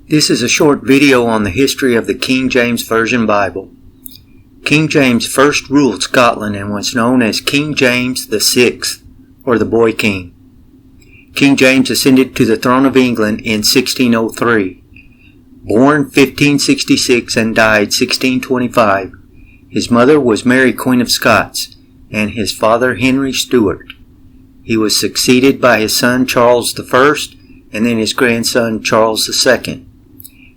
This is a short video on the history of the King James Version Bible. King James first ruled Scotland and was known as King James VI, or the Boy King. King James ascended to the throne of England in 1603. Born 1566 and died 1625, his mother was Mary Queen of Scots, and his father Henry Stuart. He was succeeded by his son Charles I, and then his grandson Charles II.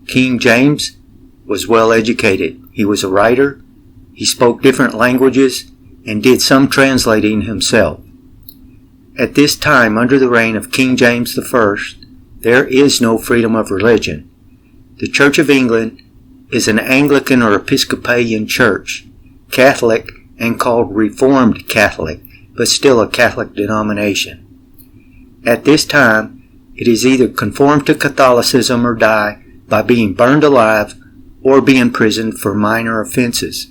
King James was well educated. He was a writer, he spoke different languages, and did some translating himself. At this time, under the reign of King James I, there is no freedom of religion. The Church of England is an Anglican or Episcopalian church, Catholic and called Reformed Catholic, but still a Catholic denomination. At this time, it is either conform to Catholicism or die by being burned alive or be imprisoned for minor offenses.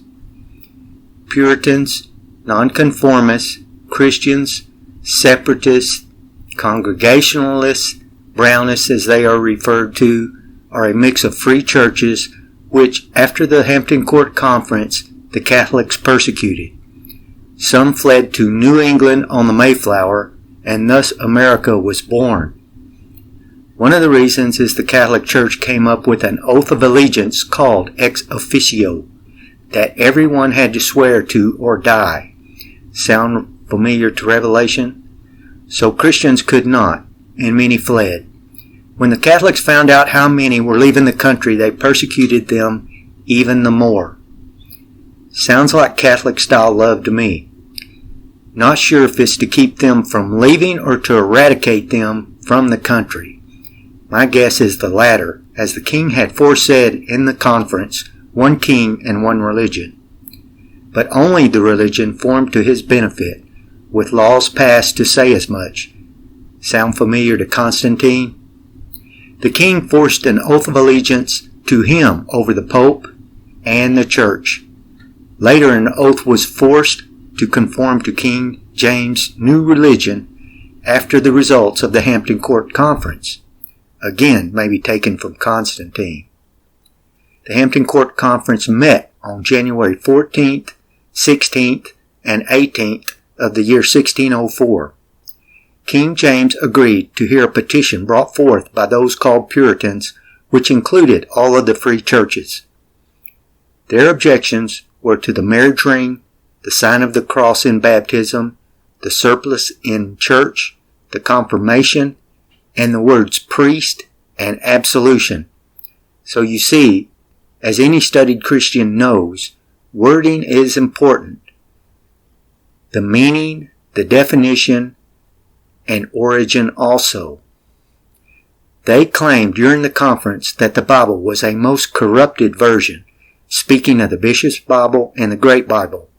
Puritans, Nonconformists, Christians, Separatists, Congregationalists, Brownists as they are referred to, are a mix of free churches which, after the Hampton Court Conference, the Catholics persecuted. Some fled to New England on the Mayflower, and thus America was born. One of the reasons is the Catholic Church came up with an oath of allegiance called ex officio, that everyone had to swear to or die. Sound familiar to Revelation? So Christians could not, and many fled. When the Catholics found out how many were leaving the country, they persecuted them even the more. Sounds like Catholic-style love to me. Not sure if it's to keep them from leaving or to eradicate them from the country. My guess is the latter, as the king had foresaid in the conference, one king and one religion. But only the religion formed to his benefit, with laws passed to say as much. Sound familiar to Constantine? The king forced an oath of allegiance to him over the Pope and the Church. Later an oath was forced to conform to King James' new religion after the results of the Hampton Court Conference. Again, may be taken from Constantine. The Hampton Court Conference met on January 14th, 16th, and 18th of the year 1604. King James agreed to hear a petition brought forth by those called Puritans, which included all of the free churches. Their objections were to the marriage ring, the sign of the cross in baptism, the surplice in church, the confirmation, and the words priest and absolution. So you see, as any studied Christian knows, wording is important. The meaning, the definition, and origin also. They claimed during the conference that the Bible was a most corrupted version, speaking of the Bishop's Bible and the Great Bible,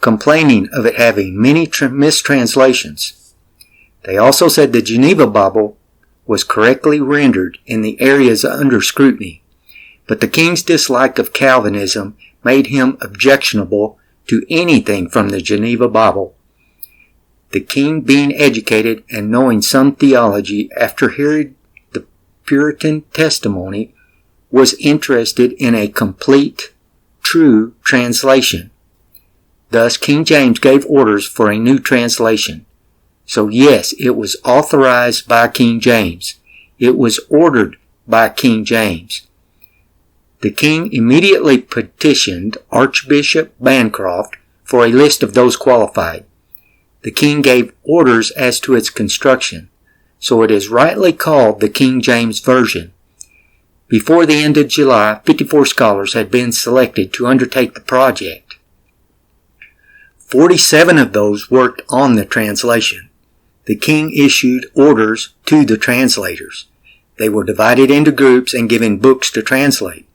complaining of it having many mistranslations. They also said the Geneva Bible was correctly rendered in the areas under scrutiny, but the king's dislike of Calvinism made him objectionable to anything from the Geneva Bible. The king, being educated and knowing some theology after hearing the Puritan testimony, was interested in a complete, true translation. Thus King James gave orders for a new translation. So yes, it was authorized by King James. It was ordered by King James. The king immediately petitioned Archbishop Bancroft for a list of those qualified. The king gave orders as to its construction, so it is rightly called the King James Version. Before the end of July, 54 scholars had been selected to undertake the project. 47 of those worked on the translation. The king issued orders to the translators. They were divided into groups and given books to translate.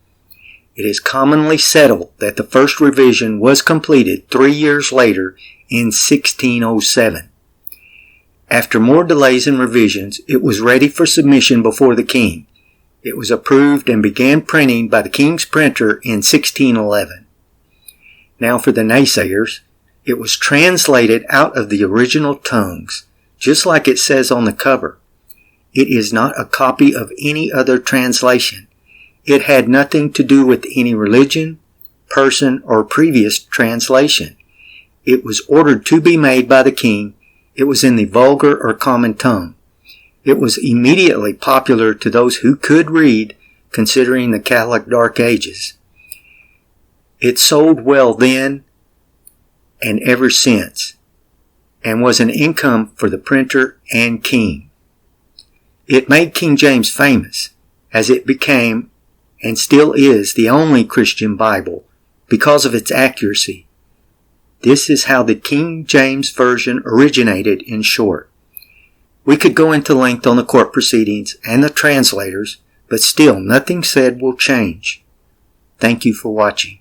It is commonly settled that the first revision was completed 3 years later in 1607. After more delays and revisions, it was ready for submission before the king. It was approved and began printing by the king's printer in 1611. Now for the naysayers, it was translated out of the original tongues, just like it says on the cover. It is not a copy of any other translation. It had nothing to do with any religion, person, or previous translation. It was ordered to be made by the king. It was in the vulgar or common tongue. It was immediately popular to those who could read, considering the Catholic Dark Ages. It sold well then and ever since, and was an income for the printer and king. It made King James famous, as it became, and still is, the only Christian Bible, because of its accuracy. This is how the King James Version originated, in short. We could go into length on the court proceedings and the translators, but still nothing said will change. Thank you for watching.